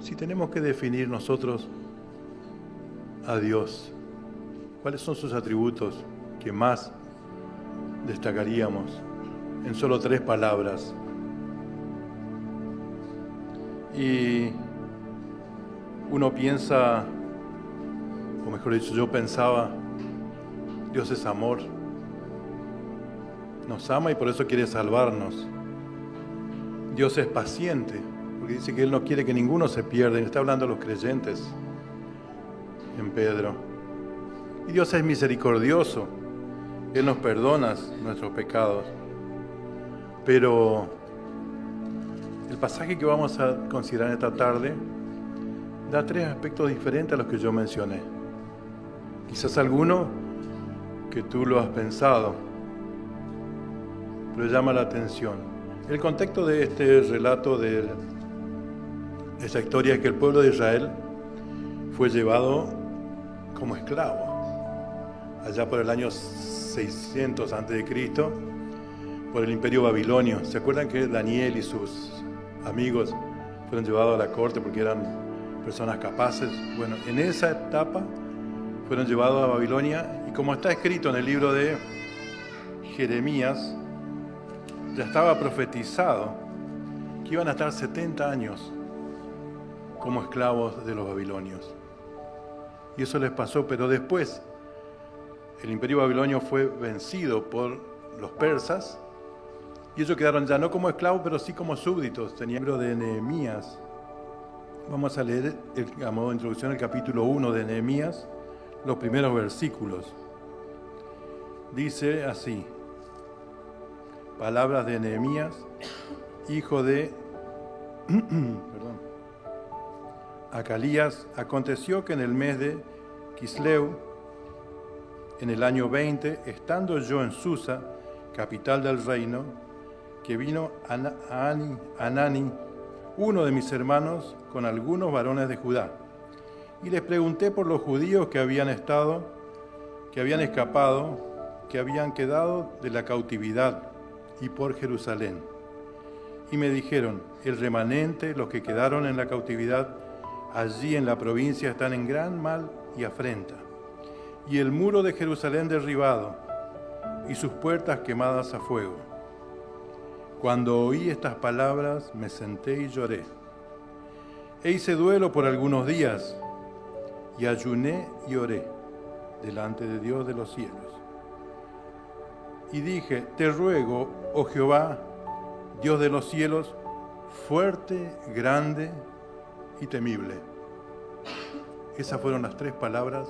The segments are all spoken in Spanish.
Si tenemos que definir nosotros a Dios, ¿cuáles son sus atributos que más destacaríamos en solo 3 palabras? Y uno piensa, o mejor dicho, yo pensaba, Dios es amor, nos ama y por eso quiere salvarnos. Dios es paciente, porque dice que Él no quiere que ninguno se pierda, y está hablando a los creyentes en Pedro. Y Dios es misericordioso, Él nos perdona nuestros pecados. Pero el pasaje que vamos a considerar esta tarde da 3 aspectos diferentes a los que yo mencioné. Quizás alguno que tú lo has pensado, pero llama la atención. El contexto de este relato, de esta historia, es que el pueblo de Israel fue llevado como esclavo allá por el año 600 a.C. por el imperio babilonio. ¿Se acuerdan que Daniel y sus amigos fueron llevados a la corte porque eran personas capaces? Bueno, en esa etapa fueron llevados a Babilonia, y como está escrito en el libro de Jeremías, ya estaba profetizado que iban a estar 70 años como esclavos de los babilonios. Y eso les pasó, pero después el imperio babilonio fue vencido por los persas, y ellos quedaron ya no como esclavos, pero sí como súbditos. Tenía el libro de Nehemías. Vamos a leer, a modo de introducción, el capítulo 1 de Nehemías, los primeros versículos. Dice así: palabras de Nehemías, hijo de Acalías. Aconteció que en el mes de Quisleu, en el año 20, estando yo en Susa, capital del reino, que vino Anani, uno de mis hermanos, con algunos varones de Judá. Y les pregunté por los judíos que habían escapado, que habían quedado de la cautividad, y por Jerusalén. Y me dijeron: el remanente, los que quedaron en la cautividad, allí en la provincia están en gran mal y afrenta, y el muro de Jerusalén derribado, y sus puertas quemadas a fuego. Cuando oí estas palabras, me senté y lloré. E hice duelo por algunos días, y ayuné y oré delante de Dios de los cielos. Y dije: te ruego, oh Jehová, Dios de los cielos, fuerte, grande y temible. Esas fueron las 3 palabras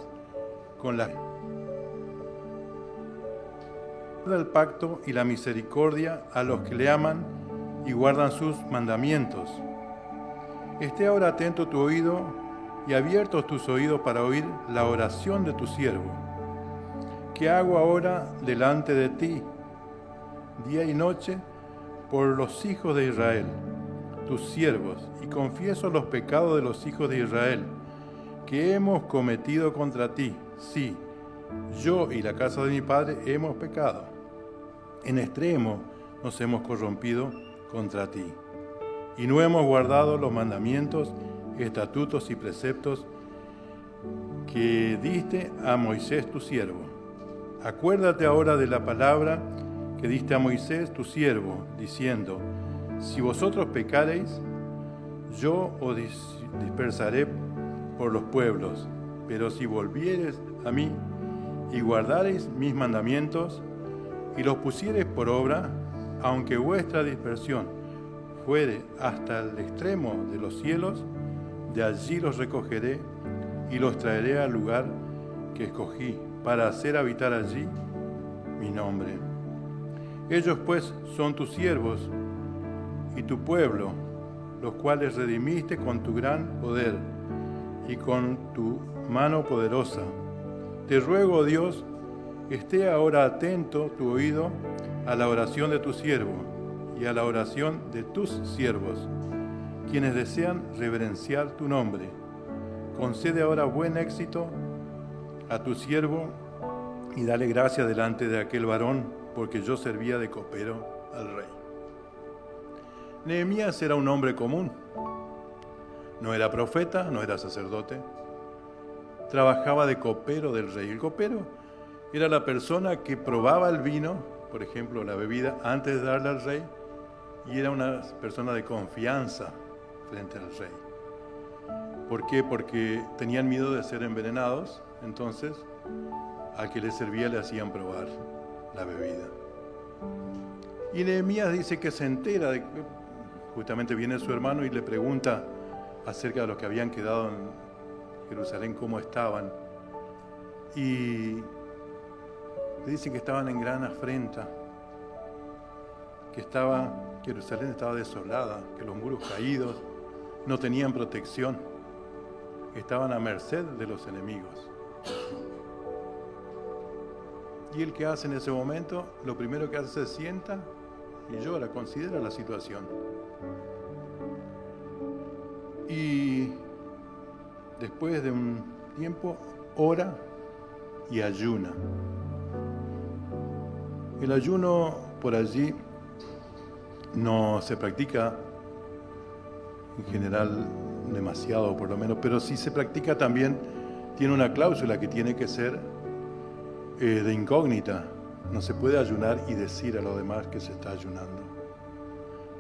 con las el pacto y la misericordia a los que le aman y guardan sus mandamientos. Esté ahora atento tu oído y abiertos tus oídos para oír la oración de tu siervo, que hago ahora delante de ti, día y noche, por los hijos de Israel, tus siervos, y confieso los pecados de los hijos de Israel, que hemos cometido contra ti. Sí, yo y la casa de mi padre hemos pecado. En extremo nos hemos corrompido contra ti, y no hemos guardado los mandamientos, estatutos y preceptos que diste a Moisés tu siervo. Acuérdate ahora de la palabra que diste a Moisés tu siervo, diciendo: si vosotros pecareis, yo os dispersaré por los pueblos, pero si volviereis a mí y guardareis mis mandamientos y los pusiereis por obra, aunque vuestra dispersión fuere hasta el extremo de los cielos, de allí los recogeré y los traeré al lugar que escogí para hacer habitar allí mi nombre. Ellos pues son tus siervos y tu pueblo, los cuales redimiste con tu gran poder y con tu mano poderosa. Te ruego, oh Dios, esté ahora atento tu oído a la oración de tu siervo y a la oración de tus siervos, quienes desean reverenciar tu nombre. Concede ahora buen éxito a tu siervo y dale gracia delante de aquel varón, porque yo servía de copero al rey. Nehemías era un hombre común, No era profeta, no era sacerdote. Trabajaba de copero del rey. El copero era la persona que probaba el vino, por ejemplo, la bebida, antes de darle al rey, y era una persona de confianza frente al rey. ¿Por qué? Porque tenían miedo de ser envenenados, entonces al que les servía le hacían probar la bebida. Y Nehemías dice que se entera de que justamente viene su hermano y le pregunta acerca de los que habían quedado en Jerusalén, cómo estaban. Y le dicen que estaban en gran afrenta, que Jerusalén estaba desolada, que los muros caídos no tenían protección, estaban a merced de los enemigos. Y él, ¿qué hace en ese momento? Lo primero que hace, se sienta y llora, considera la situación. Y después de un tiempo, ora y ayuna. El ayuno por allí no se practica en general demasiado, por lo menos, pero si se practica también tiene una cláusula que tiene que ser de incógnita. No se puede ayunar y decir a los demás que se está ayunando.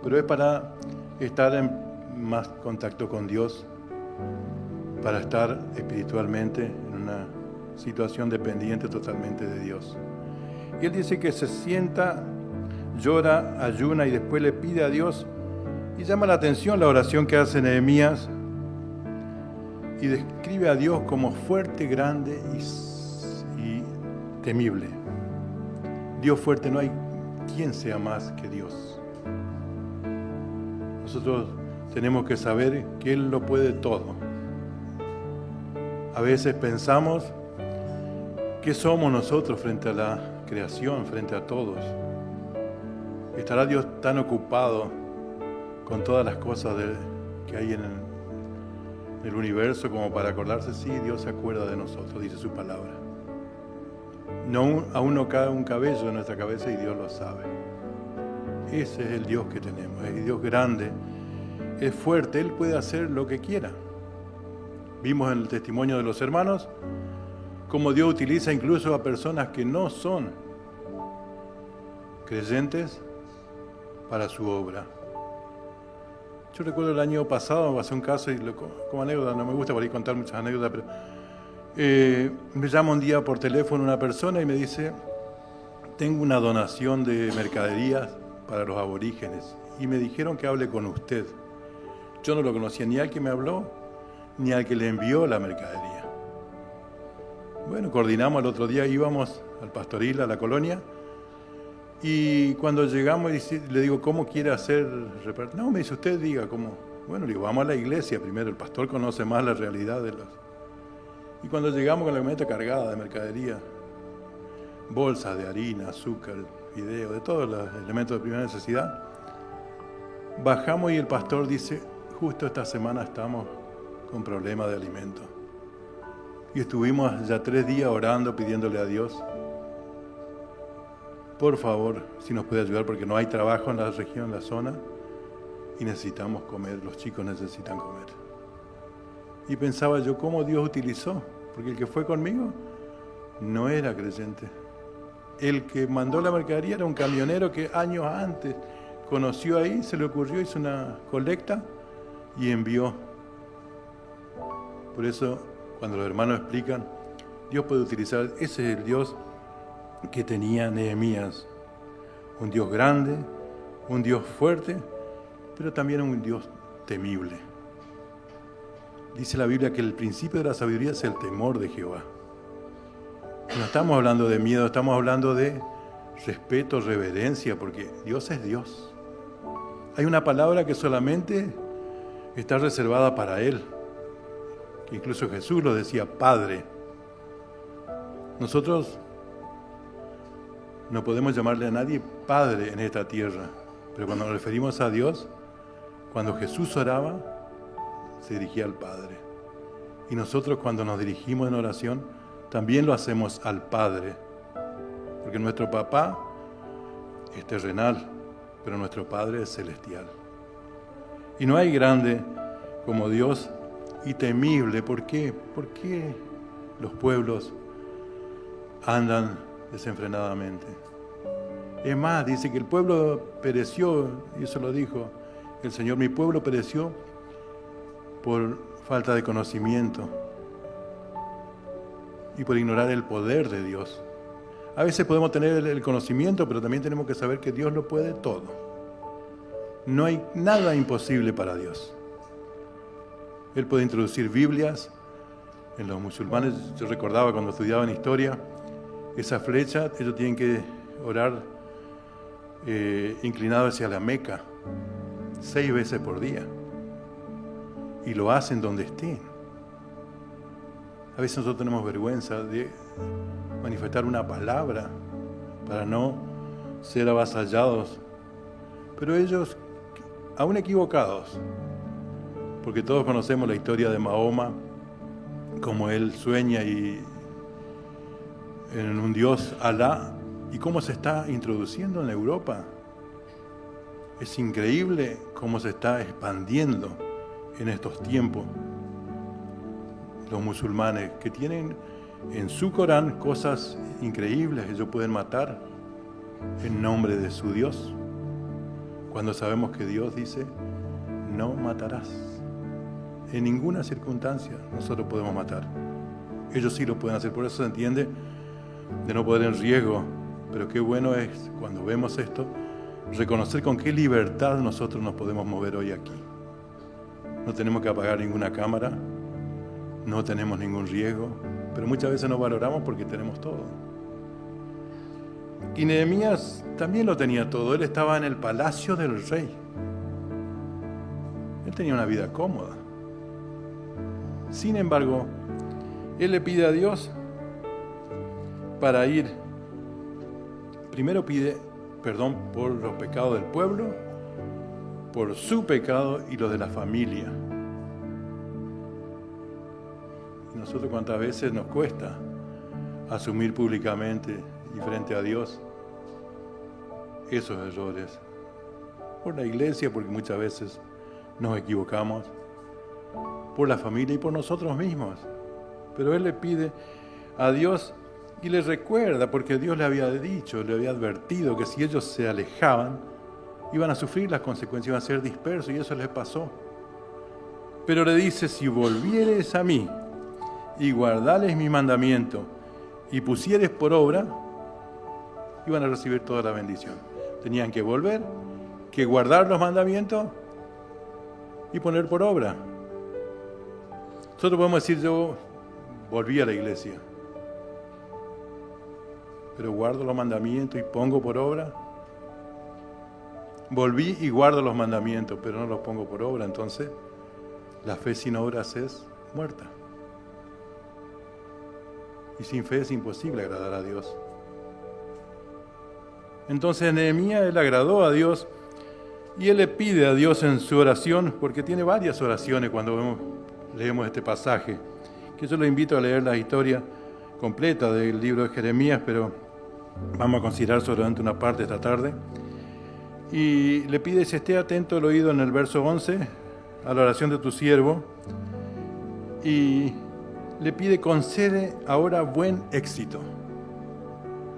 Pero es para estar en más contacto con Dios, para estar espiritualmente en una situación dependiente totalmente de Dios. Y él dice que se sienta, llora, ayuna y después le pide a Dios, y llama la atención la oración que hace Nehemías y describe a Dios como fuerte, grande y temible. Dios fuerte, no hay quien sea más que Dios. Nosotros tenemos que saber que Él lo puede todo. A veces pensamos que somos nosotros frente a la creación, frente a todos. ¿Estará Dios tan ocupado con todas las cosas que hay en el universo como para acordarse? Sí, Dios se acuerda de nosotros, dice su palabra. Aún no cae un cabello en nuestra cabeza y Dios lo sabe. Ese es el Dios que tenemos, es Dios grande, es fuerte, Él puede hacer lo que quiera. Vimos en el testimonio de los hermanos cómo Dios utiliza incluso a personas que no son creyentes para su obra. Yo recuerdo el año pasado, pasé un caso, y como anécdota, no me gusta por ahí contar muchas anécdotas, pero me llama un día por teléfono una persona y me dice: tengo una donación de mercaderías para los aborígenes y me dijeron que hable con usted. Yo no lo conocía ni al que me habló, ni al que le envió la mercadería. Bueno, coordinamos el otro día, íbamos al pastoril, a la colonia, y cuando llegamos le digo, ¿cómo quiere hacer? No, me dice, usted diga cómo. Bueno, le digo, vamos a la iglesia primero, el pastor conoce más la realidad de los... Y cuando llegamos con la camioneta cargada de mercadería, bolsas de harina, azúcar, fideo, de todos los elementos de primera necesidad, bajamos y el pastor dice, justo esta semana estamos con problemas de alimento. Y estuvimos ya 3 días orando, pidiéndole a Dios, por favor, si nos puede ayudar, porque no hay trabajo en la región, en la zona, y necesitamos comer, los chicos necesitan comer. Y pensaba yo, ¿cómo Dios utilizó? Porque el que fue conmigo no era creyente. El que mandó la mercadería era un camionero que años antes conoció ahí, se le ocurrió, hizo una colecta y envió. Por eso, cuando los hermanos explican, Dios puede utilizar, ese es el Dios que tenía Nehemías. Un Dios grande, un Dios fuerte, pero también un Dios temible. Dice la Biblia que el principio de la sabiduría es el temor de Jehová. No estamos hablando de miedo, estamos hablando de respeto, reverencia, porque Dios es Dios. Hay una palabra que solamente está reservada para Él. Incluso Jesús lo decía, Padre. Nosotros no podemos llamarle a nadie Padre en esta tierra, pero cuando nos referimos a Dios, cuando Jesús oraba, se dirigía al Padre. Y nosotros cuando nos dirigimos en oración, también lo hacemos al Padre. Porque nuestro papá es terrenal, pero nuestro Padre es celestial. Y no hay grande como Dios y temible. ¿Por qué? ¿Por qué los pueblos andan desenfrenadamente? Es más, dice que el pueblo pereció, y eso lo dijo el Señor, mi pueblo pereció por falta de conocimiento y por ignorar el poder de Dios. A veces podemos tener el conocimiento, pero también tenemos que saber que Dios lo puede todo. No hay nada imposible para Dios. Él puede introducir Biblias en los musulmanes. Yo recordaba cuando estudiaba en historia, esa flecha, ellos tienen que orar inclinados hacia la Meca 6 veces por día. Y lo hacen donde estén. A veces nosotros tenemos vergüenza de manifestar una palabra para no ser avasallados. Pero ellos, aún equivocados, porque todos conocemos la historia de Mahoma, como él sueña y en un Dios, Alá, y cómo se está introduciendo en Europa. Es increíble cómo se está expandiendo en estos tiempos. Los musulmanes que tienen en su Corán cosas increíbles, ellos pueden matar en nombre de su Dios, cuando sabemos que Dios dice, no matarás. En ninguna circunstancia nosotros podemos matar. Ellos sí lo pueden hacer, por eso se entiende de no poner en riesgo. Pero qué bueno es, cuando vemos esto, reconocer con qué libertad nosotros nos podemos mover hoy aquí. No tenemos que apagar ninguna cámara, no tenemos ningún riesgo, pero muchas veces no valoramos porque tenemos todo. Y Nehemías también lo tenía todo. Él estaba en el palacio del rey. Él tenía una vida cómoda. Sin embargo, él le pide a Dios para ir. Primero pide perdón por los pecados del pueblo, por su pecado y los de la familia. Y nosotros cuántas veces nos cuesta asumir públicamente y frente a Dios esos errores. Por la iglesia, porque muchas veces nos equivocamos, por la familia y por nosotros mismos. Pero él le pide a Dios y le recuerda, porque Dios le había dicho, le había advertido que si ellos se alejaban, iban a sufrir las consecuencias, iban a ser dispersos, y eso les pasó. Pero le dice, si volvieres a mí y guardares mi mandamiento y pusieres por obra, iban a recibir toda la bendición. Tenían que volver, que guardar los mandamientos y poner por obra. Nosotros podemos decir, yo volví a la iglesia, pero guardo los mandamientos y pongo por obra. Volví y guardo los mandamientos, pero no los pongo por obra. Entonces, la fe sin obras es muerta. Y sin fe es imposible agradar a Dios. Entonces, Nehemías, él agradó a Dios y él le pide a Dios en su oración, porque tiene varias oraciones cuando leemos este pasaje, que yo lo invito a leer la historia completa del libro de Jeremías, pero vamos a considerar solamente una parte esta tarde. Y le pide, si esté atento el oído en el verso 11, a la oración de tu siervo, y le pide, concede ahora buen éxito.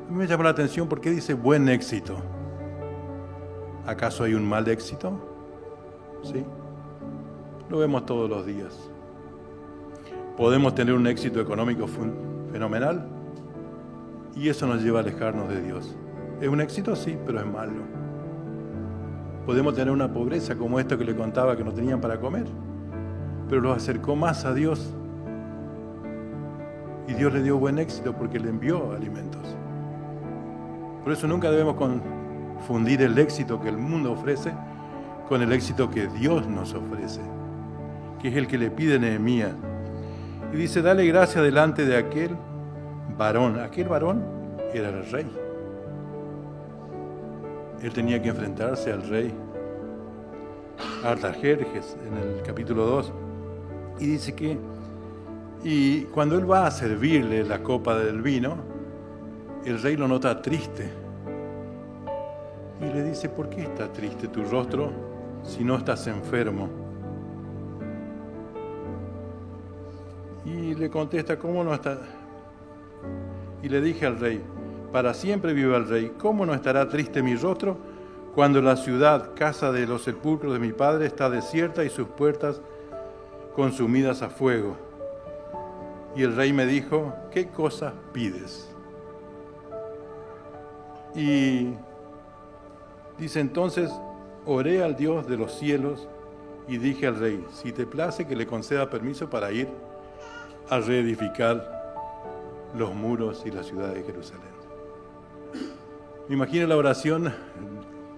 A mí me llamó la atención porque dice buen éxito. ¿Acaso hay un mal éxito? ¿Sí? Lo vemos todos los días. Podemos tener un éxito económico fenomenal y eso nos lleva a alejarnos de Dios. ¿Es un éxito? Sí, pero es malo. Podemos tener una pobreza como esto que le contaba, que no tenían para comer, pero los acercó más a Dios y Dios le dio buen éxito porque le envió alimentos. Por eso nunca debemos confundir el éxito que el mundo ofrece con el éxito que Dios nos ofrece, que es el que le pide Nehemías. Y dice, dale gracia delante de aquel varón. Aquel varón era el rey. Él tenía que enfrentarse al rey Artajerjes en el capítulo 2. Y dice que, y cuando él va a servirle la copa del vino, el rey lo nota triste. Y le dice, ¿por qué está triste tu rostro si no estás enfermo? Y le contesta, ¿cómo no está? Y le dije al rey, para siempre viva el rey, ¿cómo no estará triste mi rostro cuando la ciudad, casa de los sepulcros de mi padre, está desierta y sus puertas consumidas a fuego? Y el rey me dijo, ¿qué cosas pides? Y dice entonces, oré al Dios de los cielos y dije al rey, si te place que le conceda permiso para ir a reedificar los muros y la ciudad de Jerusalén. Me imagino la oración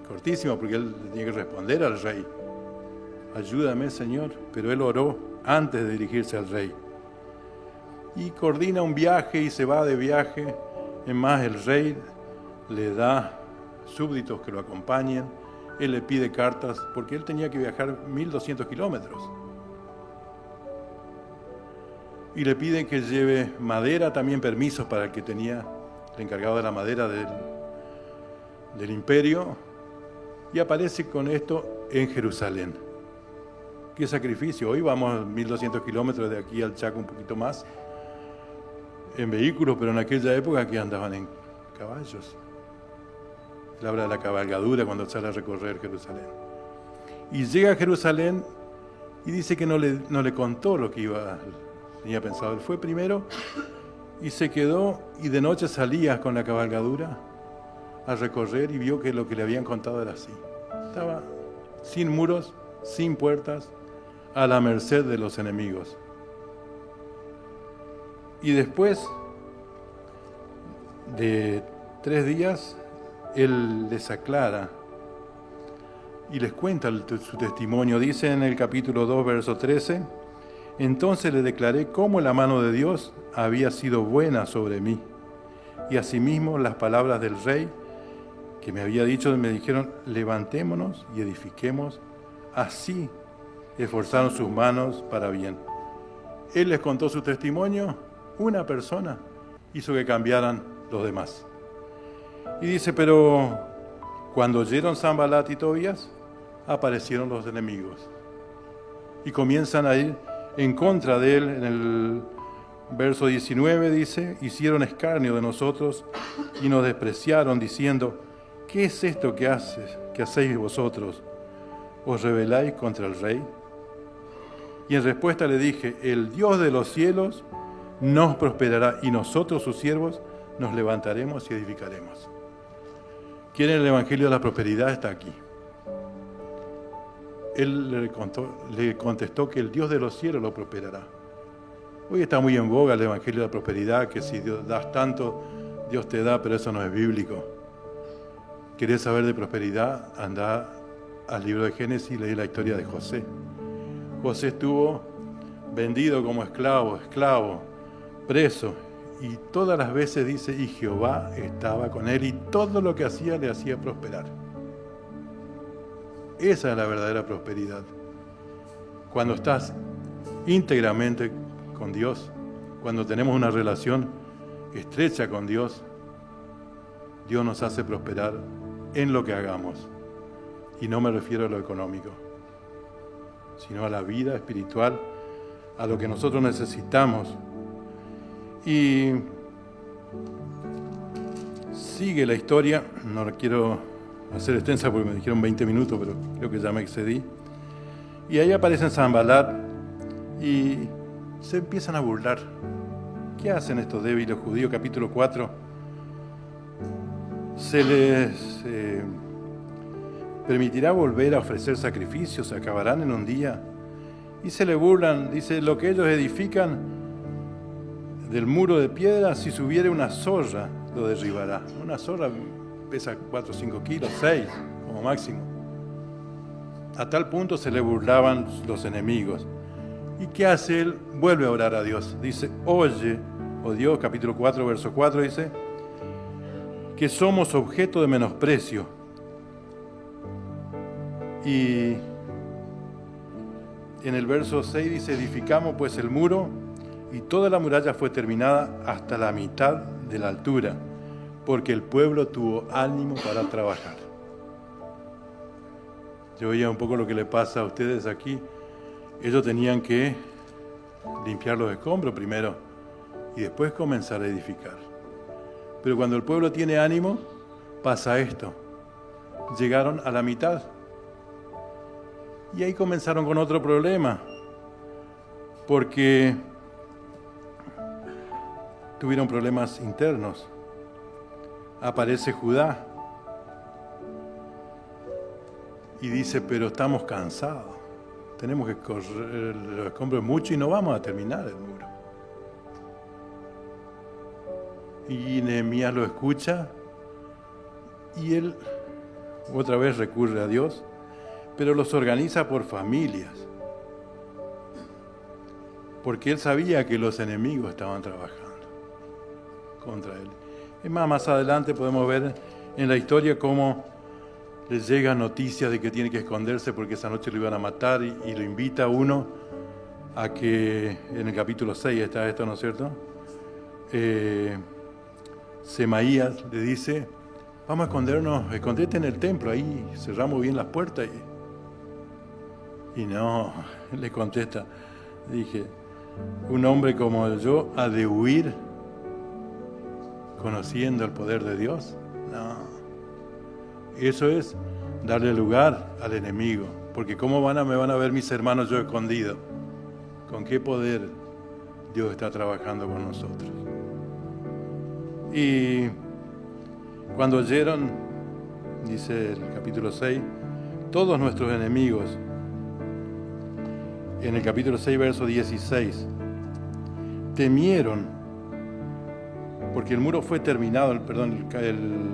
cortísima porque él tenía que responder al rey. Ayúdame, Señor, pero él oró antes de dirigirse al rey. Y coordina un viaje y se va de viaje. Es más, el rey le da súbditos que lo acompañen. Él le pide cartas porque él tenía que viajar 1200 kilómetros. Y le piden que lleve madera, también permisos para el que tenía el encargado de la madera del imperio. Y aparece con esto en Jerusalén. ¿Qué sacrificio? Hoy vamos 1200 kilómetros de aquí al Chaco, un poquito más, en vehículos, pero en aquella época que andaban en caballos. Él habla de la cabalgadura cuando sale a recorrer Jerusalén. Y llega a Jerusalén y dice que no le contó lo que tenía pensado. Él fue primero y se quedó y de noche salía con la cabalgadura a recorrer y vio que lo que le habían contado era así. Estaba sin muros, sin puertas, a la merced de los enemigos. Y después de 3 días, él les aclara y les cuenta su testimonio. Dice en el capítulo 2, verso 13, entonces le declaré cómo la mano de Dios había sido buena sobre mí. Y asimismo las palabras del rey que me había dicho, me dijeron, levantémonos y edifiquemos. Así esforzaron sus manos para bien. Él les contó su testimonio, una persona hizo que cambiaran los demás. Y dice, pero cuando oyeron Sanbalat y Tobías, aparecieron los enemigos. Y comienzan a ir en contra de él. En el verso 19 dice, hicieron escarnio de nosotros y nos despreciaron diciendo, ¿qué es esto que hacéis vosotros? ¿Os rebeláis contra el rey? Y en respuesta le dije, el Dios de los cielos nos prosperará y nosotros, sus siervos, nos levantaremos y edificaremos. ¿Quieren el Evangelio de la prosperidad? Está aquí. Él le contestó que el Dios de los cielos lo prosperará. Hoy está muy en boga el Evangelio de la prosperidad, que si das tanto, Dios te da, pero eso no es bíblico. ¿Querés saber de prosperidad? Anda al libro de Génesis y leí la historia de José. José estuvo vendido como esclavo, preso, y todas las veces dice, y Jehová estaba con él, y todo lo que hacía le hacía prosperar. Esa es la verdadera prosperidad. Cuando estás íntegramente con Dios, cuando tenemos una relación estrecha con Dios, Dios nos hace prosperar en lo que hagamos. Y no me refiero a lo económico, sino a la vida espiritual, a lo que nosotros necesitamos. Y sigue la historia, no la quiero hacer extensa porque me dijeron 20 minutos, pero creo que ya me excedí. Y ahí aparecen Sanbalat y se empiezan a burlar. ¿Qué hacen estos débiles judíos? Capítulo 4. Se les permitirá volver a ofrecer sacrificios, se acabarán en un día. Y se le burlan, dice, lo que ellos edifican del muro de piedra, si subiere una zorra, lo derribará. Una zorra pesa 4 o 5 kilos, 6 como máximo. A tal punto se le burlaban los enemigos. ¿Y qué hace él? Vuelve a orar a Dios. Dice, oye, oh Dios, capítulo 4, verso 4, dice, que somos objeto de menosprecio. Y en el verso 6 dice, edificamos pues el muro, y toda la muralla fue terminada hasta la mitad de la altura, porque el pueblo tuvo ánimo para trabajar. Yo veía un poco lo que le pasa a ustedes aquí. Ellos tenían que limpiar los escombros primero y después comenzar a edificar. Pero cuando el pueblo tiene ánimo, pasa esto. Llegaron a la mitad. Y ahí comenzaron con otro problema, porque tuvieron problemas internos. Aparece Judá y dice, pero estamos cansados, tenemos que correr los escombros mucho y no vamos a terminar el muro. Y Nehemías lo escucha y él otra vez recurre a Dios, pero los organiza por familias, porque él sabía que los enemigos estaban trabajando contra él. Es más adelante podemos ver en la historia cómo les llegan noticias de que tiene que esconderse porque esa noche lo iban a matar y lo invita a uno a que, en el capítulo 6 está esto, ¿no es cierto? Semaías le dice, vamos a escondernos, escondete en el templo, ahí cerramos bien las puertas. Y no, le contesta, dije, un hombre como yo ha de huir conociendo el poder de Dios. No, eso es darle lugar al enemigo, porque ¿cómo me van a ver mis hermanos yo escondido? ¿Con qué poder Dios está trabajando con nosotros? Y cuando oyeron, dice el capítulo 6, todos nuestros enemigos, en el capítulo 6, verso 16, temieron, porque el muro fue terminado, el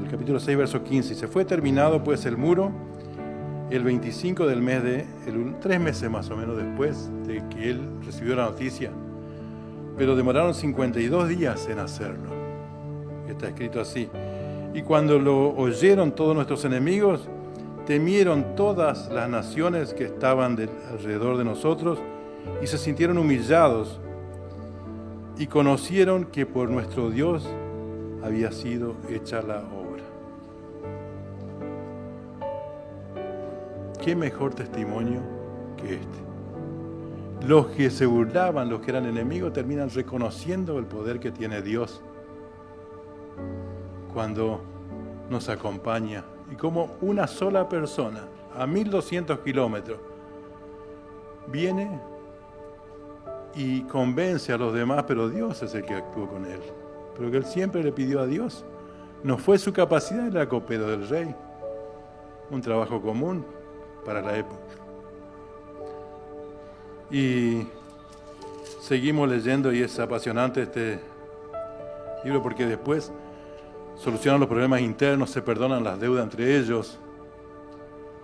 capítulo 6, verso 15, se fue terminado pues el muro el 25 del mes 3 meses más o menos después de que él recibió la noticia, pero demoraron 52 días en hacerlo. Está escrito así, y cuando lo oyeron todos nuestros enemigos, temieron todas las naciones que estaban alrededor de nosotros y se sintieron humillados y conocieron que por nuestro Dios había sido hecha la obra. ¿Qué mejor testimonio que este? Los que se burlaban, los que eran enemigos, terminan reconociendo el poder que tiene Dios cuando nos acompaña. Y como una sola persona, a 1200 kilómetros, viene y convence a los demás, pero Dios es el que actuó con él. Pero que él siempre le pidió a Dios. No fue su capacidad, era copero del rey. Un trabajo común para la época. Y seguimos leyendo y es apasionante este libro porque después solucionan los problemas internos, se perdonan las deudas entre ellos,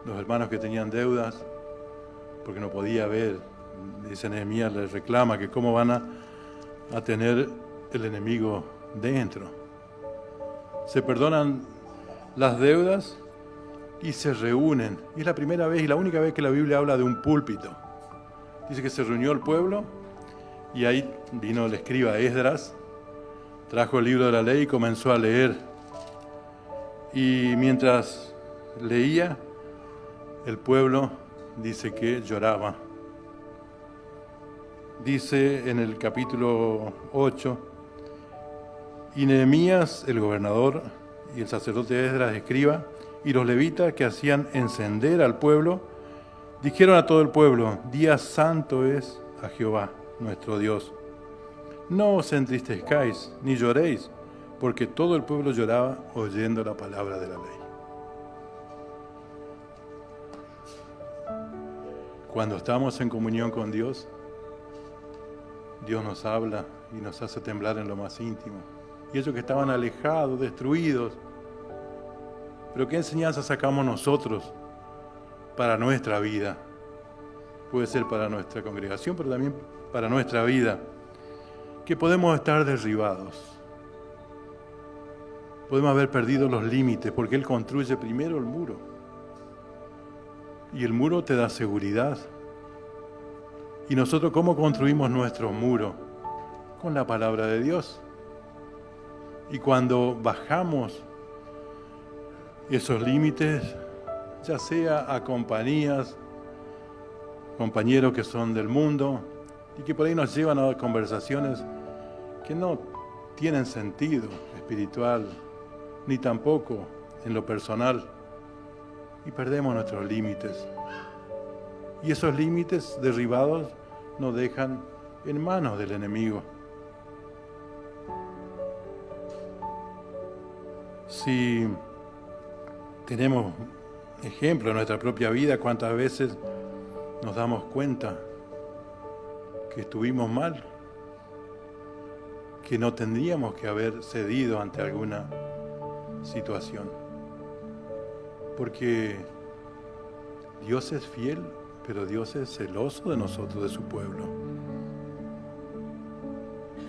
los hermanos que tenían deudas, porque no podía ver, dice Nehemías, les reclama que cómo van a tener el enemigo dentro. Se perdonan las deudas y se reúnen. Y es la primera vez y la única vez que la Biblia habla de un púlpito. Dice que se reunió el pueblo y ahí vino el escriba Esdras, trajo el libro de la ley y comenzó a leer. Y mientras leía, el pueblo dice que lloraba. Dice en el capítulo 8, y Nehemías, el gobernador, y el sacerdote Esdras, escriba, y los levitas que hacían encender al pueblo, dijeron a todo el pueblo, día santo es a Jehová, nuestro Dios. No os entristezcáis, ni lloréis, porque todo el pueblo lloraba oyendo la palabra de la ley. Cuando estamos en comunión con Dios, Dios nos habla y nos hace temblar en lo más íntimo. Y ellos que estaban alejados, destruidos, pero ¿qué enseñanza sacamos nosotros para nuestra vida? Puede ser para nuestra congregación, pero también para nuestra vida. Que podemos estar derribados. Podemos haber perdido los límites, porque Él construye primero el muro. Y el muro te da seguridad. ¿Y nosotros cómo construimos nuestro muro? Con la palabra de Dios. Y cuando bajamos esos límites, ya sea a compañeros que son del mundo, y que por ahí nos llevan a conversaciones que no tienen sentido espiritual, ni tampoco en lo personal, y perdemos nuestros límites. Y esos límites derribados nos dejan en manos del enemigo. Si tenemos ejemplo en nuestra propia vida, cuántas veces nos damos cuenta que estuvimos mal, que no tendríamos que haber cedido ante alguna situación. Porque Dios es fiel, pero Dios es celoso de nosotros, de su pueblo.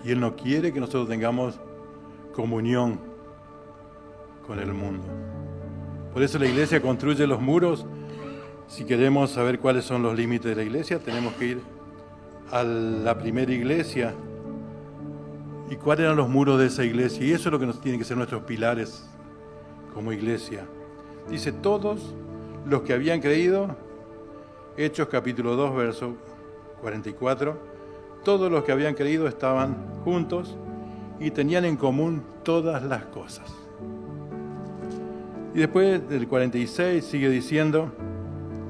Y Él no quiere que nosotros tengamos comunión con el mundo. Por eso la iglesia construye los muros. Si queremos saber cuáles son los límites de la iglesia, tenemos que ir a la primera iglesia y cuáles eran los muros de esa iglesia. Y eso es lo que nos tiene que ser nuestros pilares como iglesia. Dice, todos los que habían creído, Hechos capítulo 2, verso 44, todos los que habían creído estaban juntos y tenían en común todas las cosas. Y después del 46 sigue diciendo,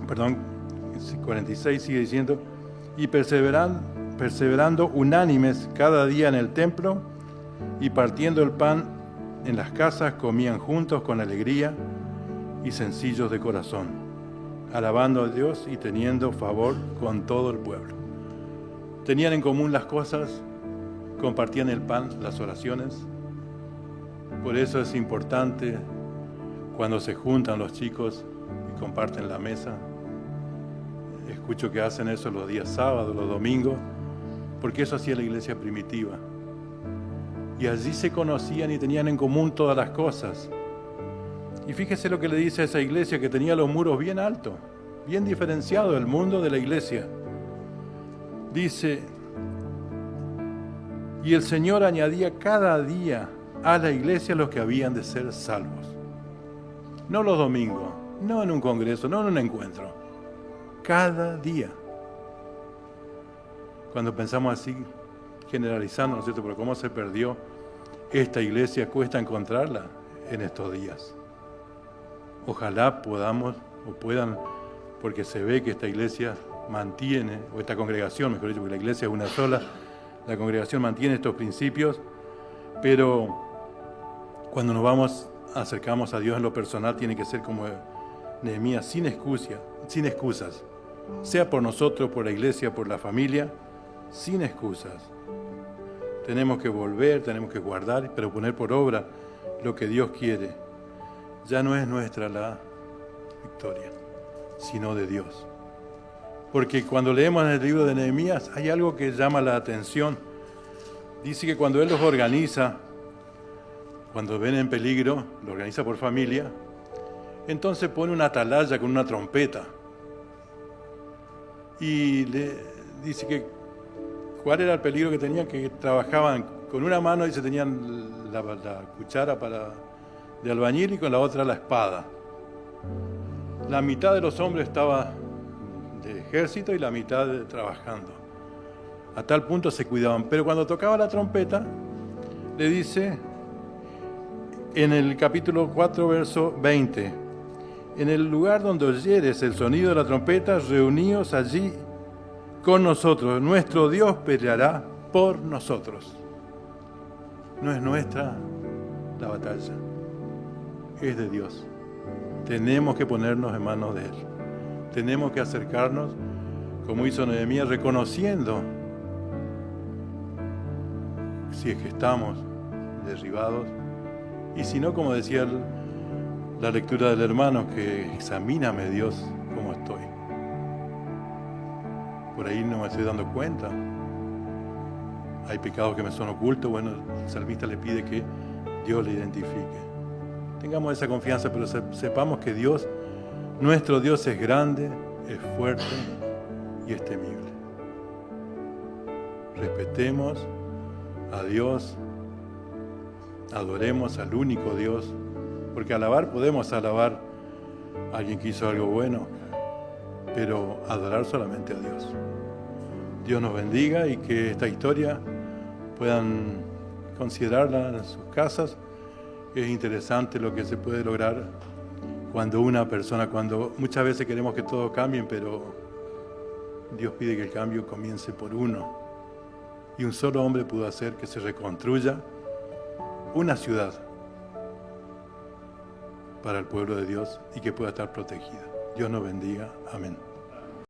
46 sigue diciendo, y perseverando unánimes cada día en el templo y partiendo el pan en las casas, comían juntos con alegría y sencillos de corazón, alabando a Dios y teniendo favor con todo el pueblo. Tenían en común las cosas, compartían el pan, las oraciones. Por eso es importante cuando se juntan los chicos y comparten la mesa. Escucho que hacen eso los días sábados, los domingos, porque eso hacía la iglesia primitiva. Y allí se conocían y tenían en común todas las cosas. Y fíjese lo que le dice a esa iglesia que tenía los muros bien altos, bien diferenciado el mundo de la iglesia. Dice, y el Señor añadía cada día a la iglesia los que habían de ser salvos. No los domingos, no en un congreso, no en un encuentro. Cada día. Cuando pensamos así, generalizando, ¿no es cierto? Pero cómo se perdió esta iglesia, cuesta encontrarla en estos días. Ojalá podamos o puedan, porque se ve que esta iglesia mantiene, o esta congregación, mejor dicho, porque la iglesia es una sola, la congregación mantiene estos principios, pero cuando nos acercamos a Dios en lo personal, tiene que ser como Nehemías, sin excusas, sea por nosotros, por la iglesia, por la familia, sin excusas. Tenemos que volver, tenemos que guardar, pero poner por obra lo que Dios quiere. Ya no es nuestra la victoria, sino de Dios. Porque cuando leemos en el libro de Nehemías hay algo que llama la atención. Dice que cuando Él los organiza, cuando ven en peligro, lo organiza por familia, entonces pone una atalaya con una trompeta. Y le dice que cuál era el peligro que tenían, que trabajaban con una mano y se tenían la cuchara de albañil y con la otra la espada. La mitad de los hombres estaba de ejército y la mitad trabajando. A tal punto se cuidaban. Pero cuando tocaba la trompeta, le dice en el capítulo 4, verso 20, en el lugar donde oyeres el sonido de la trompeta, reuníos allí con nosotros. Nuestro Dios peleará por nosotros. No es nuestra la batalla, es de Dios. Tenemos que ponernos en manos de Él. Tenemos que acercarnos, como hizo Nehemías, reconociendo si es que estamos derribados. Y si no, como decía la lectura del hermano, que examíname, Dios, cómo estoy. Por ahí no me estoy dando cuenta. Hay pecados que me son ocultos. Bueno, el salmista le pide que Dios le identifique. Tengamos esa confianza, pero sepamos que Dios, nuestro Dios, es grande, es fuerte y es temible. Respetemos a Dios, adoremos al único Dios, porque alabar podemos alabar a alguien que hizo algo bueno, pero adorar solamente a Dios. Dios nos bendiga y que esta historia puedan considerarla en sus casas. Es interesante lo que se puede lograr cuando muchas veces queremos que todo cambie, pero Dios pide que el cambio comience por uno. Y un solo hombre pudo hacer que se reconstruya una ciudad para el pueblo de Dios y que pueda estar protegida. Dios nos bendiga. Amén.